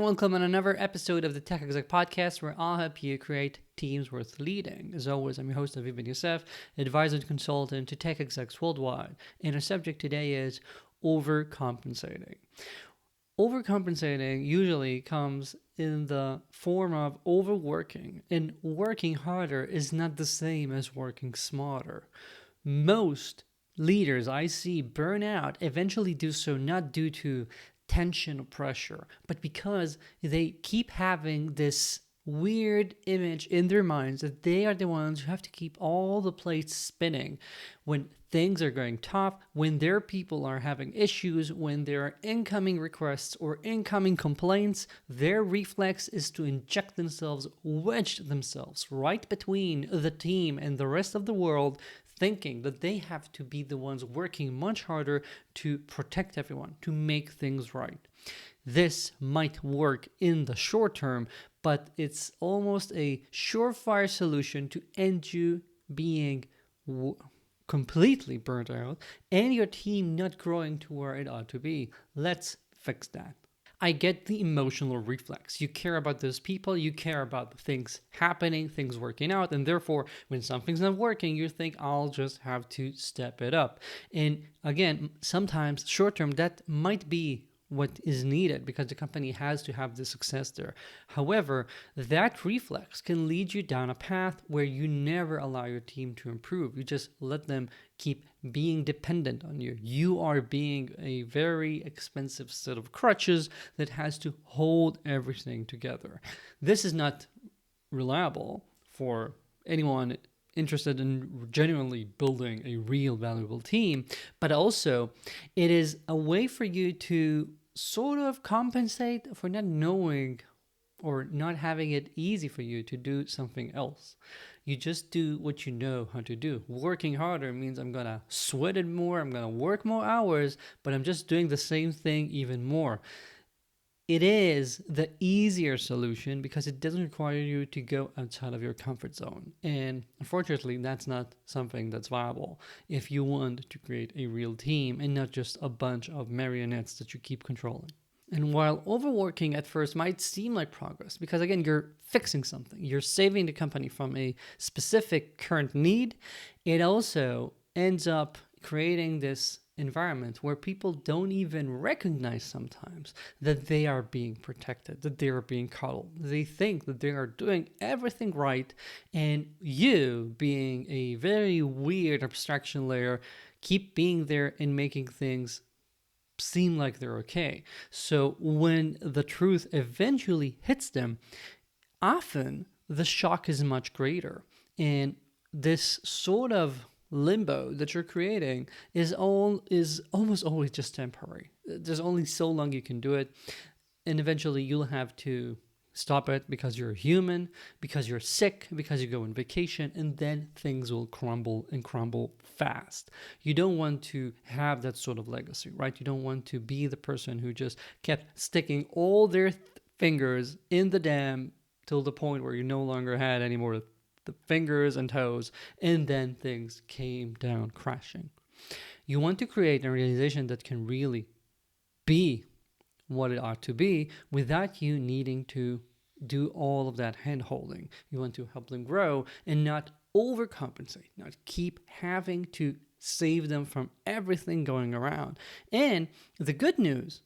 welcome on another episode of the Tech Exec Podcast, where I'll help you create teams worth leading. As always, I'm your host, Aviv Ben-Yosef, advisor and consultant to tech execs worldwide. And our subject today is overcompensating. Overcompensating usually comes in the form of overworking, and working harder is not the same as working smarter. Most leaders I see burn out eventually do so not due to tension or pressure, but because they keep having this weird image in their minds that they are the ones who have to keep all the plates spinning when things are going tough, when their people are having issues, when there are incoming requests or incoming complaints. Their reflex is to inject themselves, wedge themselves right between the team and the rest of the world, thinking that they have to be the ones working much harder to protect everyone, to make things right. This might work in the short term, but it's almost a surefire solution to end you being completely burnt out and your team not growing to where it ought to be. Let's fix that. I get the emotional reflex. You care about those people, you care about the things happening, things working out, and therefore, when something's not working, you think, I'll just have to step it up. And again, sometimes short term, that might be what is needed because the company has to have the success there. However, that reflex can lead you down a path where you never allow your team to improve. You just let them keep being dependent on you. You are being a very expensive set of crutches that has to hold everything together. This is not reliable for anyone interested in genuinely building a real valuable team, but also it is a way for you to sort of compensate for not knowing or not having it easy for you to do something else. You just do what you know how to do. Working harder means I'm going to sweat it more, I'm going to work more hours, but I'm just doing the same thing even more. It is the easier solution because it doesn't require you to go outside of your comfort zone. And unfortunately, that's not something that's viable if you want to create a real team and not just a bunch of marionettes that you keep controlling. And while overworking at first might seem like progress, because again, you're fixing something, you're saving the company from a specific current need, it also ends up creating this environment where people don't even recognize sometimes that they are being protected, that they are being coddled. They think that they are doing everything right, and you, being a very weird abstraction layer, keep being there and making things seem like they're okay. So when the truth eventually hits them, often the shock is much greater. And this sort of limbo that you're creating is almost always just temporary. There's only so long you can do it, and eventually you'll have to stop it because you're human, because you're sick, because you go on vacation, and then things will crumble and crumble fast. You don't want to have that sort of legacy, right? You don't want to be the person who just kept sticking all their fingers in the dam till the point where you no longer had any more the fingers and toes, and then things came down crashing. You want to create an organization that can really be what it ought to be without you needing to do all of that hand-holding. You want to help them grow and not overcompensate, not keep having to save them from everything going around. And the good news,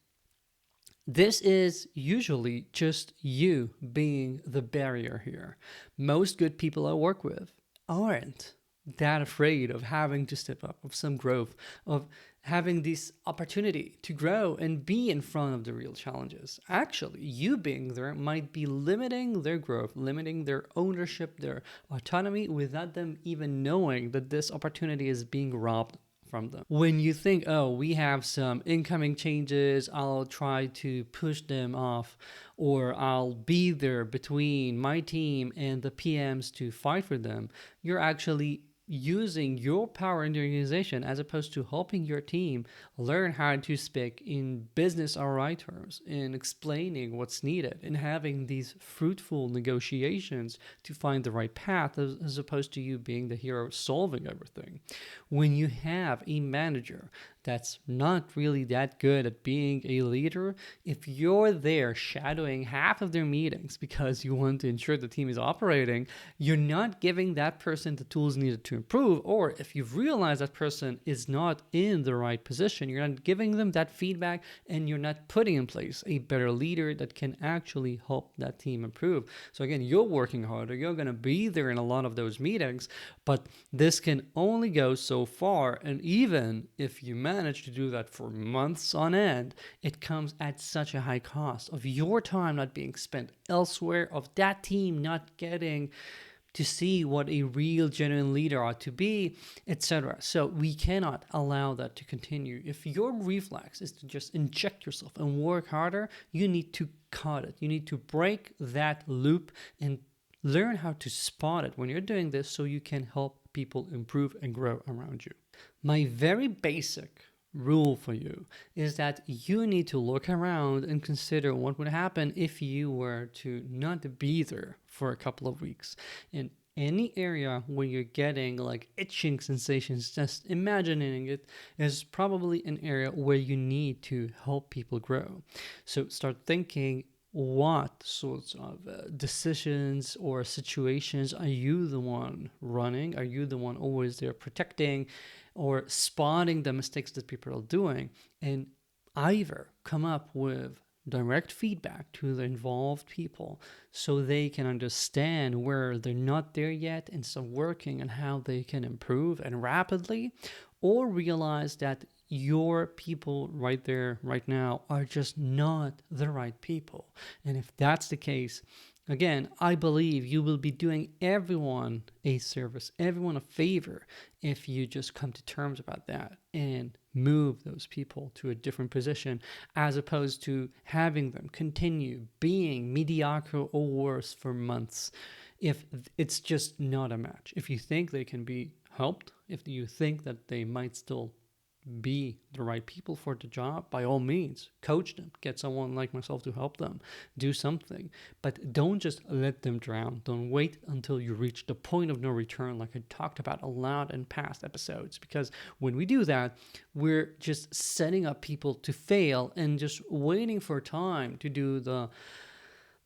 this is usually just you being the barrier here. Most good people I work with aren't that afraid of having to step up, of some growth, of having this opportunity to grow and be in front of the real challenges. Actually, you being there might be limiting their growth, limiting their ownership, their autonomy, without them even knowing that this opportunity is being robbed from them. When you think, oh, we have some incoming changes, I'll try to push them off, or I'll be there between my team and the PMs to fight for them, you're actually using your power in the organization as opposed to helping your team learn how to speak in business ROI terms, in explaining what's needed, and having these fruitful negotiations to find the right path, as opposed to you being the hero solving everything. When you have a manager that's not really that good at being a leader, if you're there shadowing half of their meetings because you want to ensure the team is operating, you're not giving that person the tools needed to improve. Or if you've realized that person is not in the right position, you're not giving them that feedback, and you're not putting in place a better leader that can actually help that team improve. So again, you're working harder, you're going to be there in a lot of those meetings, but this can only go so far. And even if you manage to do that for months on end, it comes at such a high cost of your time not being spent elsewhere, of that team not getting to see what a real genuine leader ought to be, etc. So we cannot allow that to continue. If your reflex is to just inject yourself and work harder, you need to cut it. You need to break that loop and learn how to spot it when you're doing this, so you can help people improve and grow around you. My very basic rule for you is that you need to look around and consider what would happen if you were to not be there for a couple of weeks. In any area where you're getting like itching sensations, just imagining it is probably an area where you need to help people grow. So start thinking, what sorts of decisions or situations are you the one running? Are you the one always there protecting or spotting the mistakes that people are doing? And either come up with direct feedback to the involved people so they can understand where they're not there yet and start working on how they can improve and rapidly, or realize that your people right there, right now, are just not the right people. And if that's the case, again, I believe you will be doing everyone a service, everyone a favor, if you just come to terms about that and move those people to a different position, as opposed to having them continue being mediocre or worse for months. If it's just not a match, if you think they can be helped, if you think that they might still be the right people for the job, by all means, coach them, get someone like myself to help them, do something. But don't just let them drown. Don't wait until you reach the point of no return, like I talked about a lot in past episodes, because when we do that, we're just setting up people to fail and just waiting for time to do the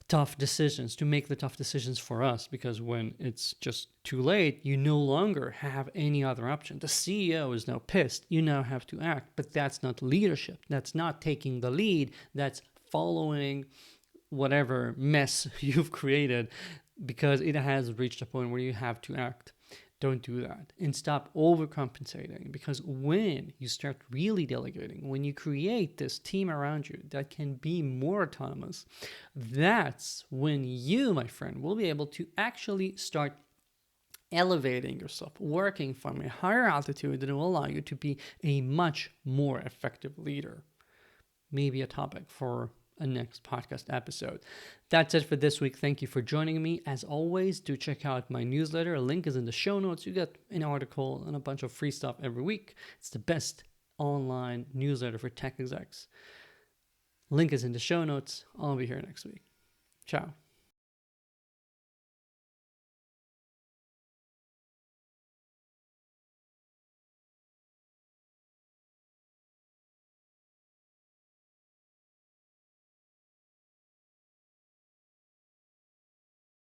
tough decisions, to make the tough decisions for us, because when it's just too late, you no longer have any other option. The CEO is now pissed. You now have to act, but that's not leadership. That's not taking the lead. That's following whatever mess you've created because it has reached a point where you have to act. Don't do that, and stop overcompensating, because when you start really delegating, when you create this team around you that can be more autonomous, that's when you, my friend, will be able to actually start elevating yourself, working from a higher altitude that will allow you to be a much more effective leader. Maybe a topic for a next podcast episode. That's it for this week. Thank you for joining me. As always, do check out my newsletter. A link is in the show notes. You get an article and a bunch of free stuff every week. It's the best online newsletter for tech execs. Link is in the show notes. I'll be here next week. Ciao.